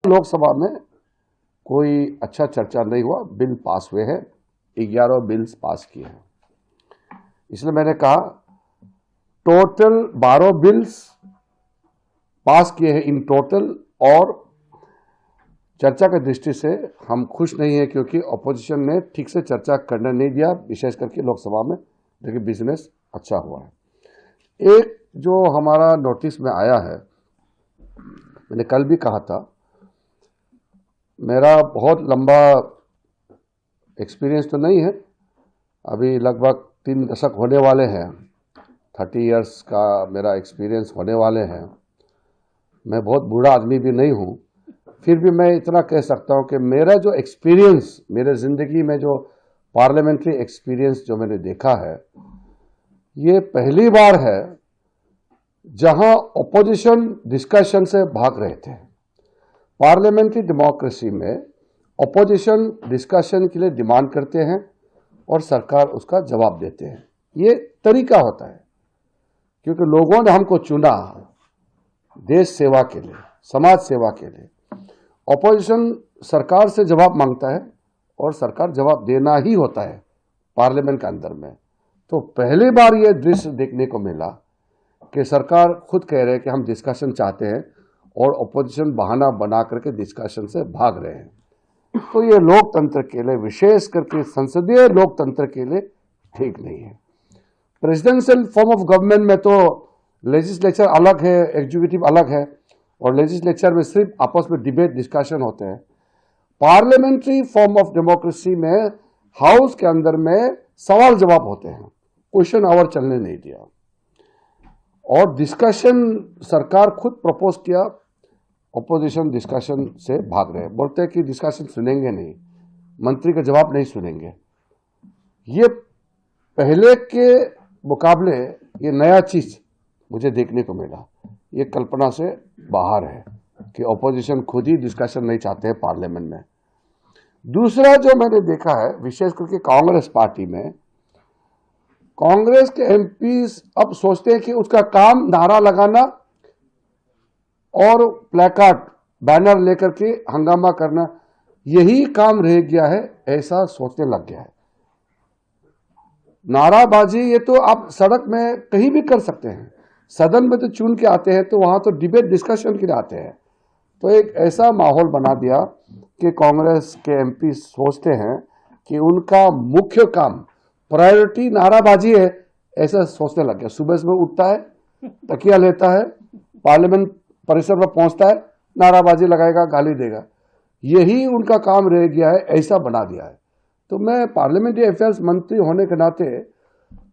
लोकसभा में कोई अच्छा चर्चा नहीं हुआ। बिल पास हुए हैं, 11 बिल्स पास किए हैं। इसलिए मैंने कहा टोटल 12 बिल्स पास किए हैं इन टोटल, और चर्चा की दृष्टि से हम खुश नहीं है क्योंकि अपोजिशन ने ठीक से चर्चा करने नहीं दिया, विशेष करके लोकसभा में, लेकिन बिजनेस अच्छा हुआ है। एक जो हमारा नोटिस में आया है, मैंने कल भी कहा था, मेरा बहुत लंबा एक्सपीरियंस तो नहीं है, अभी लगभग 3 दशक होने वाले हैं, 30 इयर्स का मेरा एक्सपीरियंस होने वाले हैं। मैं बहुत बूढ़ा आदमी भी नहीं हूँ, फिर भी मैं इतना कह सकता हूँ कि मेरा जो एक्सपीरियंस, मेरे ज़िंदगी में जो पार्लियामेंट्री एक्सपीरियंस जो मैंने देखा है, ये पहली बार है जहां अपोजिशन डिस्कशन से भाग रहे थे। पार्लियामेंट्री डेमोक्रेसी में अपोजिशन डिस्कशन के लिए डिमांड करते हैं और सरकार उसका जवाब देते हैं। ये तरीका होता है क्योंकि लोगों ने हमको चुना देश सेवा के लिए, समाज सेवा के लिए। अपोजिशन सरकार से जवाब मांगता है और सरकार जवाब देना ही होता है पार्लियामेंट के अंदर में। तो पहली बार ये दृश्य देखने को मिला कि सरकार खुद कह रहे हैं कि हम डिस्कशन चाहते हैं और अपोजिशन बहाना बना करके डिस्कशन से भाग रहे हैं। तो ये लोकतंत्र के लिए, विशेष करके संसदीय लोकतंत्र के लिए ठीक नहीं है। प्रेसिडेंशियल फॉर्म ऑफ गवर्नमेंट में तो लेजिस्लेचर अलग है, एग्जीक्यूटिव अलग है, और लेजिस्लेचर में सिर्फ आपस में डिबेट डिस्कशन होते हैं। पार्लियामेंट्री फॉर्म ऑफ डेमोक्रेसी में हाउस के अंदर में सवाल जवाब होते हैं, क्वेश्चन आवर चलने नहीं दिया, और डिस्कशन सरकार खुद प्रपोज किया, अपोजिशन डिस्कशन से भाग रहे हैं, बोलते हैं कि डिस्कशन सुनेंगे नहीं, मंत्री का जवाब नहीं सुनेंगे। ये पहले के मुकाबले ये नया चीज मुझे देखने को मिला, ये कल्पना से बाहर है कि अपोजिशन खुद ही डिस्कशन नहीं चाहते हैं पार्लियामेंट में। दूसरा जो मैंने देखा है, विशेष करके कांग्रेस पार्टी में, कांग्रेस के एमपीज अब सोचते हैं कि उसका काम नारा लगाना और प्लेकार्ड बैनर लेकर के हंगामा करना, यही काम रह गया है, ऐसा सोचने लग गया है। नाराबाजी ये तो आप सड़क में कहीं भी कर सकते हैं, सदन में तो चुन के आते हैं, तो वहां तो डिबेट डिस्कशन के लिए आते हैं। तो एक ऐसा माहौल बना दिया कि कांग्रेस के एमपी सोचते हैं कि उनका मुख्य काम, प्रायोरिटी नाराबाजी है, ऐसा सोचने लग गया। सुबह सुबह उठता है, तकिया लेता है, पार्लियामेंट परिसर में पहुंचता है, नाराबाजी लगाएगा, गाली देगा, यही उनका काम रह गया है, ऐसा बना दिया है। तो मैं पार्लियामेंट्री अफेयर्स मंत्री होने के नाते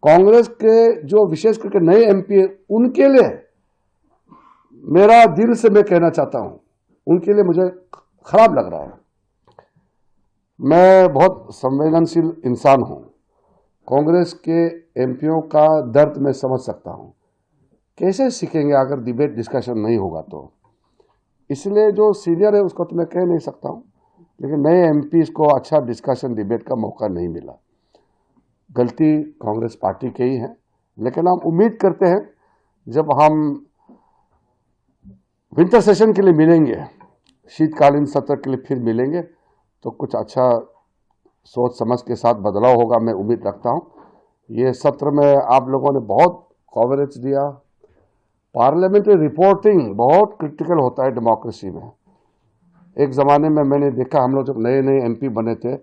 कांग्रेस के जो विशेष करके नए एमपी है, उनके लिए मेरा दिल से मैं कहना चाहता हूं, उनके लिए मुझे खराब लग रहा है। मैं बहुत संवेदनशील इंसान हूं, कांग्रेस के एमपीओं का दर्द मैं समझ सकता हूं। कैसे सीखेंगे अगर डिबेट डिस्कशन नहीं होगा तो? इसलिए जो सीनियर है उसको तो मैं कह नहीं सकता हूं, लेकिन नए एमपीज को अच्छा डिस्कशन डिबेट का मौका नहीं मिला। गलती कांग्रेस पार्टी की ही है, लेकिन हम उम्मीद करते हैं जब हम विंटर सेशन के लिए मिलेंगे, शीतकालीन सत्र के लिए फिर मिलेंगे, तो कुछ अच्छा सोच समझ के साथ बदलाव होगा, मैं उम्मीद रखता हूं। ये सत्र में आप लोगों ने बहुत कवरेज दिया। पार्लियामेंट्री रिपोर्टिंग बहुत क्रिटिकल होता है डेमोक्रेसी में। एक ज़माने में मैंने देखा, हम लोग जब नए नए एमपी बने थे,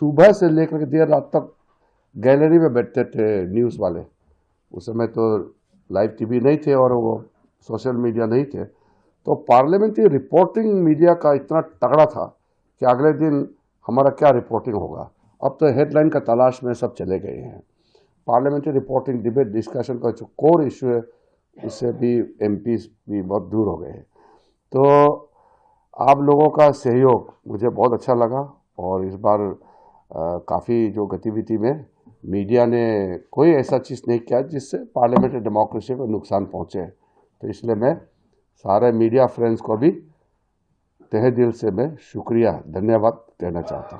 सुबह से लेकर के देर रात तक गैलरी में बैठते थे न्यूज़ वाले। उस समय तो लाइव टीवी नहीं थे और वो सोशल मीडिया नहीं थे, तो पार्लियामेंट्री रिपोर्टिंग मीडिया का इतना तगड़ा था कि अगले दिन हमारा क्या रिपोर्टिंग होगा। अब तो हेडलाइन का तलाश में सब चले गए हैं। पार्लियामेंट्री रिपोर्टिंग, डिबेट डिस्कशन का जो कोर इशू है, इससे भी एमपीज भी बहुत दूर हो गए हैं। तो आप लोगों का सहयोग मुझे बहुत अच्छा लगा, और इस बार काफ़ी जो गतिविधि में मीडिया ने कोई ऐसा चीज़ नहीं किया जिससे पार्लियामेंट्री डेमोक्रेसी को नुकसान पहुंचे। तो इसलिए मैं सारे मीडिया फ्रेंड्स को भी तहे दिल से मैं शुक्रिया, धन्यवाद कहना चाहता हूँ।